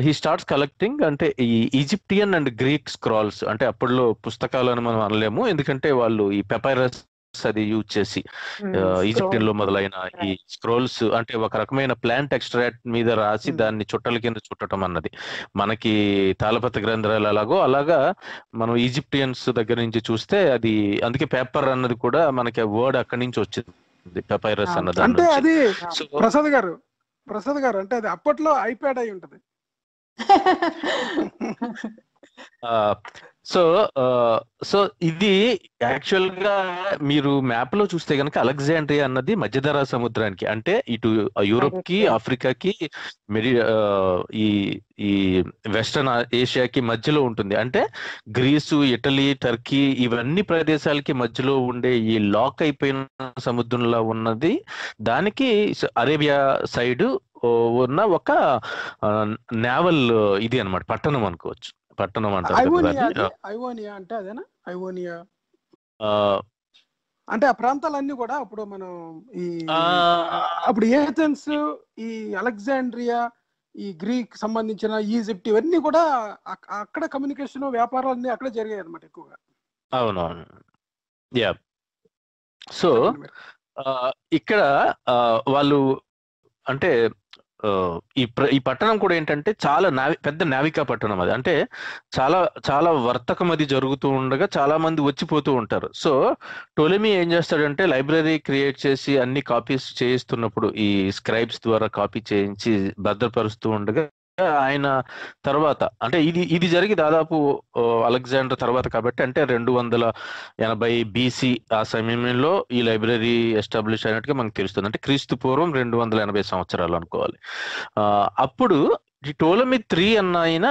హీ స్టార్ట్స్ కలెక్టింగ్, అంటే ఈ ఈజిప్టియన్ అండ్ గ్రీక్ స్క్రాల్స్, అంటే అప్పట్లో పుస్తకాలు అని మనం అనలేము ఎందుకంటే వాళ్ళు ఈ పెపైరస్ అది యూజ్ చేసి ఈజిప్టియన్ లో మొదలైన ఈ స్క్రోల్స్, అంటే ఒక రకమైన ప్లాంట్ ఎక్స్ట్రాక్ట్ మీద రాసి దాన్ని చుట్టల కింద చుట్టడం అన్నది మనకి తాళపత్ర గ్రంథాలు అలాగా మనం ఈజిప్టియన్స్ దగ్గర నుంచి చూస్తే అది, అందుకే పేపర్ అన్నది కూడా మనకి వర్డ్ అక్కడి నుంచి వచ్చింది, పెపైరస్ అన్నది. అంటే అది ప్రసాద్ గారు అంటే అది అప్పట్లో ఐప్యాడ్ అయి ఉంటది. సో సో ఇది యాక్చువల్ గా మీరు మ్యాప్ లో చూస్తే గనక అలెగ్జాండ్రియా అన్నది మధ్యధరా సముద్రానికి, అంటే ఇటు యూరోప్ కి ఆఫ్రికాకి ఈ ఈ వెస్టర్న్ ఏషియాకి మధ్యలో ఉంటుంది. అంటే గ్రీసు, ఇటలీ, టర్కీ ఇవన్నీ ప్రదేశాలకి మధ్యలో ఉండే ఈ లాక్ అయిపోయిన సముద్రంలో ఉన్నది, దానికి అరేబియా సైడ్ ఉన్న ఒక నేవల్ ఇది అన్నమాట, పట్టణం అనుకోవచ్చు. పట్టణం అంటారు. ఐవోనియా అంటే అదేనా? ఐవోనియా అంటే ఆ ప్రాంతాలన్నీ కూడా అప్పుడు మనం ఈ అప్పుడు ఏథెన్స్, ఈ అలెగ్జాండ్రియా, ఈ గ్రీక్ సంబంధించిన ఈజిప్ట్ ఇవన్నీ కూడా అక్కడ కమ్యూనికేషన్ వ్యాపారాలు అన్ని అక్కడే జరిగాయి అనమాట ఎక్కువగా. అవునవును. యా. సో ఇక్కడ వాళ్ళు అంటే ఈ పట్టణం కూడా ఏంటంటే చాలా పెద్ద నావికా పట్టణం అది. అంటే చాలా చాలా వర్తకం అది జరుగుతూ ఉండగా చాలా మంది వచ్చిపోతూ ఉంటారు. సో టోలెమీ ఏం చేస్తాడంటే లైబ్రరీ క్రియేట్ చేసి అన్ని కాపీస్ చేయిస్తున్నప్పుడు ఈ స్క్రైబ్స్ ద్వారా కాపీ చేయించి భద్రపరుస్తూ ఉండగా ఆయన తర్వాత అంటే ఇది జరిగి దాదాపు అలెగ్జాండర్ తర్వాత కాబట్టి అంటే 280 BC ఆ సమయంలో ఈ లైబ్రరీ ఎస్టాబ్లిష్ అయినట్టుగా మనకు తెలుస్తుంది. అంటే క్రీస్తు పూర్వం 280 సంవత్సరాలు అనుకోవాలి. అప్పుడు ఈ టోలెమీ 3 అన్న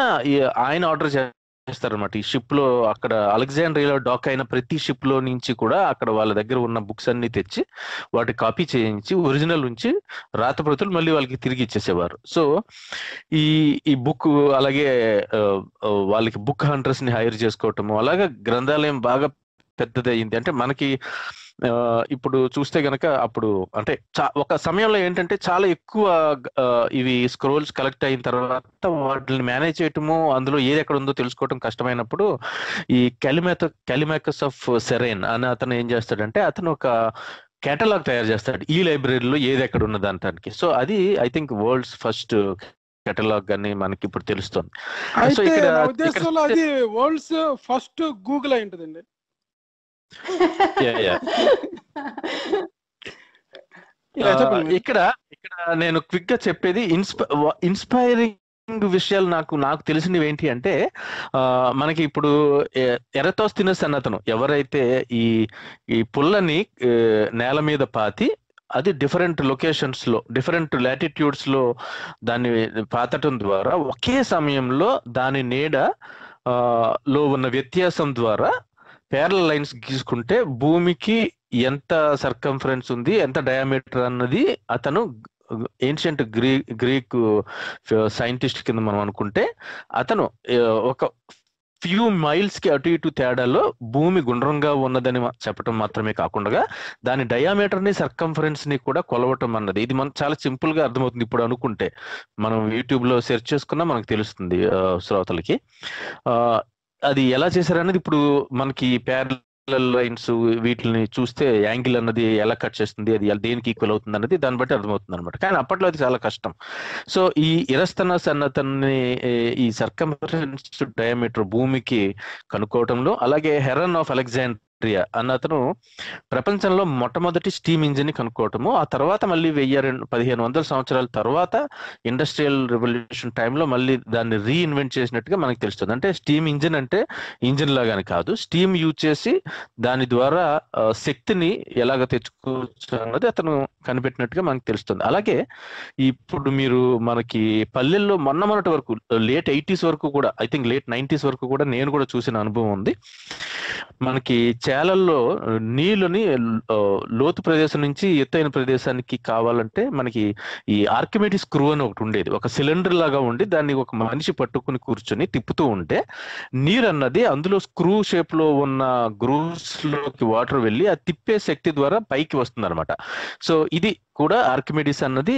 ఆయన ఆర్డర్ చేస్తారనమాట. ఈ షిప్ లో అక్కడ అలెగ్జాండ్రియాలో డాక్ అయిన ప్రతి షిప్ లో నుంచి కూడా అక్కడ వాళ్ళ దగ్గర ఉన్న బుక్స్ అన్ని తెచ్చి వాటి కాపీ చేయించి ఒరిజినల్ నుంచి రాతప్రతులు మళ్ళీ వాళ్ళకి తిరిగి ఇచ్చేసేవారు. సో ఈ బుక్ అలాగే వాళ్ళకి బుక్ హంటర్స్ ని హైర్ చేసుకోవటము, అలాగే గ్రంథాలయం బాగా పెద్దదయ్యింది. అంటే మనకి ఇప్పుడు చూస్తే గనక అప్పుడు అంటే ఒక సమయంలో ఏంటంటే చాలా ఎక్కువ ఇవి స్క్రోల్స్ కలెక్ట్ అయిన తర్వాత వాటిని మేనేజ్ చేయటము, అందులో ఏది ఎక్కడ ఉందో తెలుసుకోవటం కష్టమైనప్పుడు ఈ కాలిమాకస్ ఆఫ్ సెరైన్ అని అతను ఏం చేస్తాడంటే అతను ఒక కేటలాగ్ తయారు చేస్తాడు ఈ లైబ్రరీలో ఏది ఎక్కడ ఉన్నది అంటానికి. సో అది I think world's first catalogue అని మనకి ఇప్పుడు తెలుస్తుంది. సో ఇక్కడ అది వరల్డ్స్ ఫస్ట్ గూగుల్ అయి ఉంటుందండి. ఇక్కడ నేను క్విక్ గా చెప్పేది ఇన్స్పైరింగ్ విషయాలు నాకు తెలిసినవి ఏంటి అంటే మనకి ఇప్పుడు ఎరతోస్థెనస్ అన్న అతను ఎవరైతే ఈ పుల్లని నేల మీద పాతి అది డిఫరెంట్ లొకేషన్స్ లో డిఫరెంట్ లాటిట్యూడ్స్ లో దాన్ని పాతటం ద్వారా ఒకే సమయంలో దాని నీడ లో ఉన్న వ్యత్యాసం ద్వారా ప్యారలల్ లైన్స్ గీసుకుంటే భూమికి ఎంత సర్కంఫరెన్స్ ఉంది, ఎంత డయామీటర్ అన్నది అతను ఏన్షియంట్ గ్రీక్ సైంటిస్ట్ కింద మనం అనుకుంటే అతను ఒక ఫ్యూ మైల్స్ కి అటు ఇటు తేడాలో భూమి గుండ్రంగా ఉన్నదని చెప్పడం మాత్రమే కాకుండా దాని డయామీటర్ ని సర్కంఫరెన్స్ ని కూడా కొలవటం అన్నది ఇది మనకు చాలా సింపుల్ గా అర్థమవుతుంది. ఇప్పుడు అనుకుంటే మనం యూట్యూబ్ లో సెర్చ్ చేసుకున్నా మనకు తెలుస్తుంది శ్రోతలకి. అది ఎలా చేశారనేది ఇప్పుడు మనకి ప్యారలల్ లైన్స్ వీటిని చూస్తే యాంగిల్ అన్నది ఎలా కట్ చేస్తుంది, అది దేనికి ఈక్వల్ అవుతుంది అన్నది దాన్ని బట్టి అర్థమవుతుంది అనమాట. కానీ అప్పట్లో అది చాలా కష్టం. సో ఈ ఇరస్తనస్ అన్నతన్ని ఈ సర్కంఫరెన్స్ డయామీటర్ భూమికి కనుక్కోవటంలో, అలాగే హెరన్ ఆఫ్ అలెగ్జాండ్రియా అన్నతను ప్రపంచంలో మొట్టమొదటి స్టీమ్ ఇంజిన్ ని కనుక్కోవటము, ఆ తర్వాత మళ్ళీ 1500 సంవత్సరాల తర్వాత ఇండస్ట్రియల్ రెవల్యూషన్ టైంలో మళ్ళీ దాన్ని రీఇన్వెంట్ చేసినట్టుగా మనకి తెలుస్తుంది. అంటే స్టీమ్ ఇంజిన్ అంటే ఇంజిన్ లాగానే కాదు, స్టీమ్ యూజ్ చేసి దాని ద్వారా శక్తిని ఎలాగ తెచ్చుకోవచ్చు అన్నది అతను కనిపెట్టినట్టుగా మనకు తెలుస్తుంది. అలాగే ఇప్పుడు మీరు మనకి పల్లెల్లో మొన్నటి వరకు లేట్ 80s వరకు కూడా, ఐ థింక్ లేట్ 90s వరకు కూడా నేను కూడా చూసిన అనుభవం ఉంది. మనకి చేలల్లో నీళ్ళని లోతు ప్రదేశం నుంచి ఎత్తైన ప్రదేశానికి కావాలంటే మనకి ఈ ఆర్కిమెడిస్ స్క్రూ అని ఒకటి ఉండేది, ఒక సిలిండర్ లాగా ఉండి దాన్ని ఒక మనిషి పట్టుకుని కూర్చొని తిప్పుతూ ఉంటే నీరు అన్నది అందులో స్క్రూ షేప్ లో ఉన్న గ్రూవ్స్ లోకి వాటర్ వెళ్ళి ఆ తిప్పే శక్తి ద్వారా పైకి వస్తుంది అనమాట. సో ఇది కూడా ఆర్కిమెడిస్ అన్నది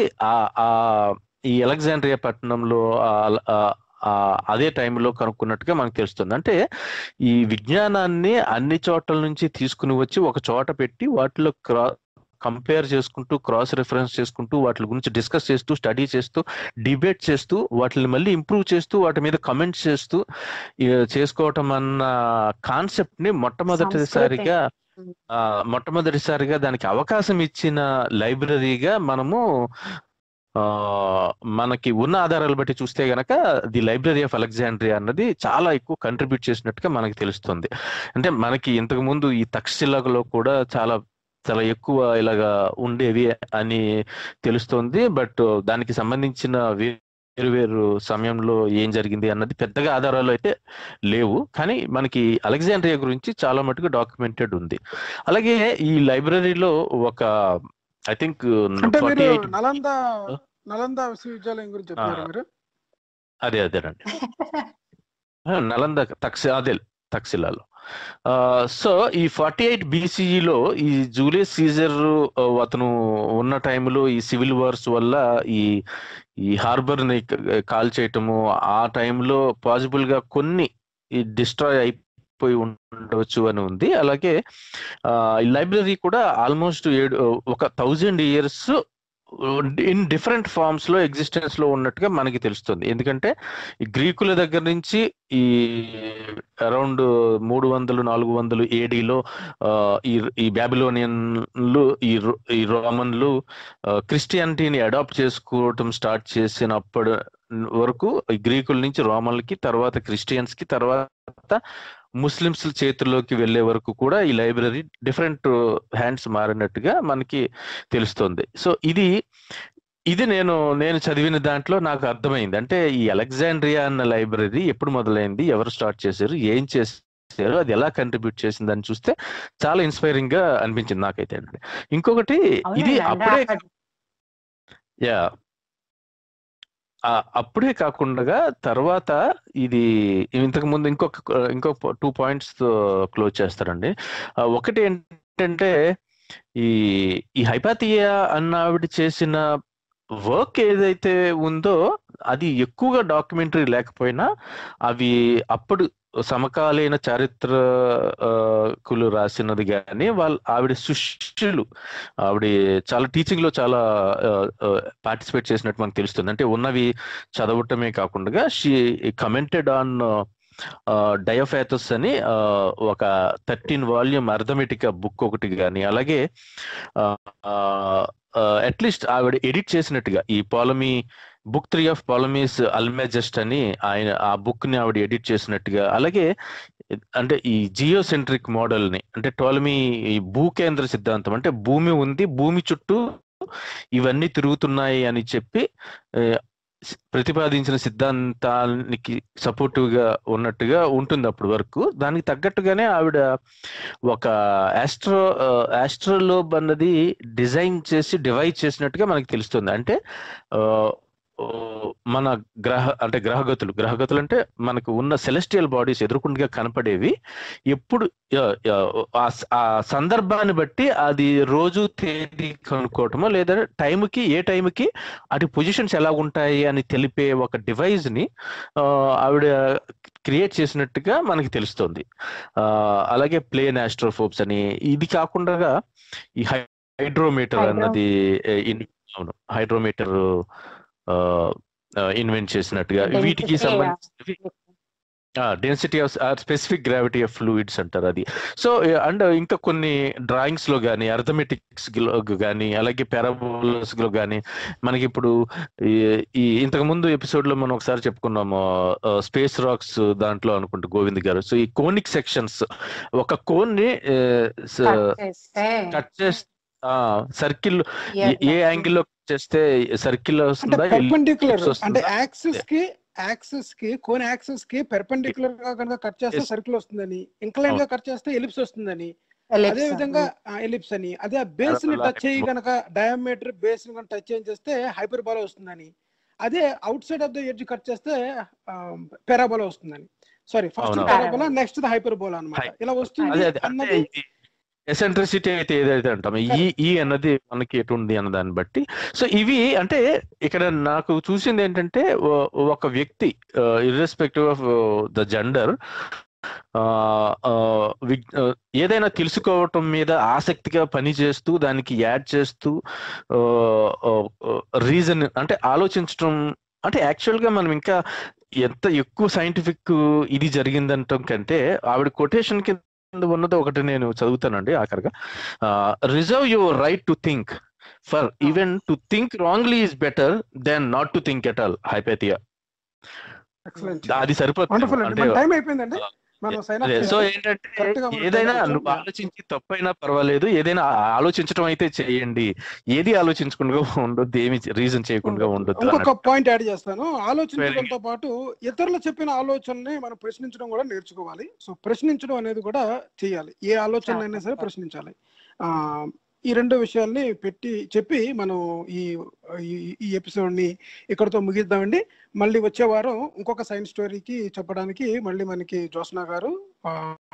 ఈ అలెగ్జాండ్రియా పట్టణంలో అదే టైంలో కనుక్కున్నట్టుగా మనకు తెలుస్తుంది. అంటే ఈ విజ్ఞానాన్ని అన్ని చోట్ల నుంచి తీసుకుని వచ్చి ఒక చోట పెట్టి వాటిలో కంపేర్ చేసుకుంటూ క్రాస్ రిఫరెన్స్ చేసుకుంటూ వాటి గురించి డిస్కస్ చేస్తూ స్టడీ చేస్తూ డిబేట్ చేస్తూ వాటిని మళ్ళీ ఇంప్రూవ్ చేస్తూ వాటి మీద కమెంట్స్ చేస్తూ చేసుకోవటం అన్న కాన్సెప్ట్ ని మొట్టమొదటిసారిగా దానికి అవకాశం ఇచ్చిన లైబ్రరీగా మనము మనకి ఉన్న ఆధారాలు బట్టి చూస్తే గనక ది లైబ్రరీ ఆఫ్ అలెగ్జాండ్రియా అన్నది చాలా ఎక్కువ కంట్రిబ్యూట్ చేసినట్టుగా మనకి తెలుస్తుంది. అంటే మనకి ఇంతకు ముందు ఈ తక్షశిలలో కూడా చాలా చాలా ఎక్కువ ఇలాగా ఉండేవి అని తెలుస్తుంది. బట్ దానికి సంబంధించిన వేరు వేరు సమయంలో ఏం జరిగింది అన్నది పెద్దగా ఆధారాలు అయితే లేవు. కానీ మనకి అలెగ్జాండ్రియా గురించి చాలా మటుకు డాక్యుమెంటెడ్ ఉంది. అలాగే ఈ లైబ్రరీలో ఒక ఐ థింక్ అంటే మీరు నలంద విశ్వవిద్యాలయం గురించి చెప్తున్నారు మీరు? అదేనండి, నలంద తక్షశిలాలో. సో ఈ 48 BCEలో ఈ జూలియస్ సీజర్ అతను ఉన్న టైంలో ఈ సివిల్ వార్స్ వల్ల ఈ హార్బర్ ని కాల్ చేయటము, ఆ టైంలో పాసిబుల్ గా కొన్ని డిస్ట్రాయ్ అయిపోయి ఉండవచ్చు అని ఉంది. అలాగే ఈ లైబ్రరీ కూడా almost 1000 years in different forms లో ఎగ్జిస్టెన్స్ లో ఉన్నట్టుగా మనకి తెలుస్తుంది. ఎందుకంటే ఈ గ్రీకుల దగ్గర నుంచి ఈ అరౌండ్ 300-400 ADలో ఈ బ్యాబిలోనియన్లు ఈ రోమన్లు క్రిస్టియానిటీని అడాప్ట్ చేసుకోవటం స్టార్ట్ చేసినప్పటి వరకు ఈ గ్రీకుల నుంచి రోమన్లకి, తర్వాత క్రిస్టియన్స్ కి, తర్వాత ముస్లిమ్స్ చేతుల్లోకి వెళ్లే వరకు కూడా ఈ లైబ్రరీ డిఫరెంట్ హ్యాండ్స్ మారినట్టుగా మనకి తెలుస్తుంది. సో ఇది నేను చదివిన దాంట్లో నాకు అర్థమైంది. అంటే ఈ అలెగ్జాండ్రియా అన్న లైబ్రరీ ఎప్పుడు మొదలైంది, ఎవరు స్టార్ట్ చేశారు, ఏం చేశారు, అది ఎలా కంట్రిబ్యూట్ చేసింది అని చూస్తే చాలా ఇన్స్పైరింగ్ గా అనిపించింది నాకైతే అండి. ఇంకొకటి ఇది అప్పుడే కాకుండా తర్వాత ఇది ఇంతకు ముందు ఇంకో 2 points క్లోజ్ చేస్తారండి. ఒకటి ఏంటంటే ఈ హైపాతియా అన్న ఆవిడ చేసిన వర్క్ ఏదైతే ఉందో అది ఎక్కువగా డాక్యుమెంటరీ లేకపోయినా అవి అప్పుడు సమకాలీన చారిత్రకులు రాసినది కానీ ఆవిడ శిష్యులు ఆవిడ చాలా టీచింగ్ లో చాలా పార్టిసిపేట్ చేసినట్టు మనకు తెలుస్తుంది. అంటే ఉన్నవి చదవటమే కాకుండా షీ కమెంటెడ్ ఆన్ డయోఫాథస్ అని ఒక 13 volume అర్థమెటిక్ బుక్ ఒకటి కానీ, అలాగే అట్లీస్ట్ ఆవిడ ఎడిట్ చేసినట్టుగా ఈ పాలమీ బుక్ 3 of పాలమీస్ అల్మెజెస్ట్ అని ఆ బుక్ ని ఆవిడ ఎడిట్ చేసినట్టుగా, అలాగే అంటే ఈ జియోసెంట్రిక్ మోడల్ ని, అంటే టోలమీ ఈ భూకేంద్ర సిద్ధాంతం, అంటే భూమి ఉంది, భూమి చుట్టూ ఇవన్నీ తిరుగుతున్నాయి అని చెప్పి ప్రతిపాదించిన సిద్ధాంతానికి సపోర్టివ్ గా ఉన్నట్టుగా ఉంటుంది అప్పటి వరకు. దానికి తగ్గట్టుగానే ఆవిడ ఒక ఆస్ట్రోలోబ్ అన్నది డివైడ్ చేసినట్టుగా మనకి తెలుస్తుంది. అంటే మన గ్రహగతులు అంటే మనకు ఉన్న సెలెస్టియల్ బాడీస్ ఎదురుకుండా కనపడేవి ఎప్పుడు ఆ సందర్భాన్ని బట్టి అది రోజు తేదీ కనుక్కోవటమో లేదా ఏ టైంకి అటు పొజిషన్స్ ఎలా ఉంటాయి అని తెలిపే ఒక డివైస్ ని ఆవిడ క్రియేట్ చేసినట్టుగా మనకి తెలుస్తుంది. అలాగే ప్లేన్ ఆస్ట్రోఫోబ్స్ అని, ఇది కాకుండా ఈ హైడ్రోమీటర్ అన్నది హైడ్రోమీటర్ ఇన్వెంట్ చేసినట్టుగా, వీటికి సంబంధించినవి density of specific gravity of fluids అంటారు అది. సో అండ్ ఇంకా కొన్ని డ్రాయింగ్స్ లో కానీ, అర్థమెటిక్స్ కానీ, అలాగే పారాబోల్స్ లో కానీ మనకి ఇప్పుడు ఈ ఇంతకు ముందు ఎపిసోడ్ లో మనం ఒకసారి చెప్పుకున్నాము స్పేస్ రాక్స్ దాంట్లో అనుకుంటా గోవింద్ గారు. సో ఈ కోనిక్ సెక్షన్స్, ఒక కోన్ ని కట్ చేస్తే సర్కిల్ ఏ యాంగిల్ లో చేస్తే సర్కిల్ వస్తుందా, అంటే యాక్సిస్ కి కోన్ యాక్సిస్ కి పెర్పెండిక్యులర్ గా కనుక కట్ చేస్తే సర్కిల్ వస్తుందని, ఇంక్లైన్ గా కట్ చేస్తే ఎలిప్స్ వస్తుందని, అదే విధంగా ఎలిప్స్ అని, అదే బేస్ ని టచ్ చేయి కనుక డయామీటర్ బేస్ ని టచ్ చేస్తే హైపర్బోలా వస్తుందని, అదే out side of the edge cut చేస్తే పారాబోలా వస్తుందని. Sorry, first parabola next hyperbola అన్నమాట. ఇలా వస్తుంది అన్నది ఎసెంట్రిసిటీ అయితే ఏదైతే అంటాం ఈ అన్నది మనకి ఎటుంది అన్న దాన్ని బట్టి. సో ఇవి అంటే ఇక్కడ నాకు చూసింది ఏంటంటే ఒక వ్యక్తి ఇర్రెస్పెక్టివ్ ఆఫ్ ద జెండర్ ఏదైనా తెలుసుకోవటం మీద ఆసక్తిగా పని చేస్తూ దానికి యాడ్ చేస్తూ రీజన్ అంటే ఆలోచించడం, అంటే యాక్చువల్ గా మనం ఇంకా ఎంత ఎక్కువ సైంటిఫిక్ ఇది జరిగిందంటాం కంటే ఆవిడ కొటేషన్ కి ఉన్నది ఒకటి నేను చదువుతానండి ఆఖరిగా. Reserve your right to think for even to think wrongly is better than not to think at all. Hypatia excellent, అది సరిపోతుంది. వండర్ఫుల్ అండి. అంటే మన టైం అయిపోయిందండి, మనం సైన్ ఆఫ్ సో చేయాలి. ఏంటంటే Correct గా మనం ఏదైనా time నువ్వు వచ్చాం. ఆలోచించి తప్పైనా పర్వాలేదు, ఏదైనా ఆలోచించడం అయితే చేయండి, ఏది ఆలోచించకుండా ఉండొద్దు, ఏమి రీజన్ చేయకుండా ఉండొద్దు ఇంకొక అన్నట్టు. పాయింట్ యాడ్ చేస్తాను. ఆలోచించడంతో పాటు ఇతరులు చెప్పిన ఆలోచనని మనం ప్రశ్నించడం కూడా నేర్చుకోవాలి. సో ప్రశ్నించడం అనేది కూడా చేయాలి. ఏ ఆలోచన అయినా సరే ప్రశ్నించాలి. ఈ రెండు విషయాల్ని చెప్పి మనం ఈ ఎపిసోడ్ ని ఇక్కడతో ముగిద్దామండి. మళ్ళీ వచ్చే వారం ఇంకొక సైన్స్ స్టోరీకి చెప్పడానికి మళ్ళీ మనకి జ్యోత్స్న గారు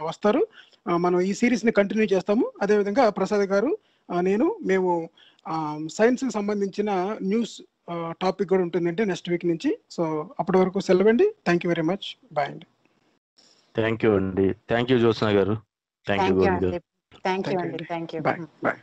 వస్తారు. మనం ఈ సిరీస్ ని కంటిన్యూ చేస్తాము. అదేవిధంగా ప్రసాద్ గారు, మేము సైన్స్ కి సంబంధించిన న్యూస్ టాపిక్ కూడా ఉంటుందంటే నెక్స్ట్ వీక్ నుంచి. సో అప్పటి వరకు సెలవండి. Thank you very much. Bye అండి. థ్యాంక్ యూ అండి. Thank you Jyotsna garu. Thank you Govind garu. Thank you అండి. Thank you. Bye bye.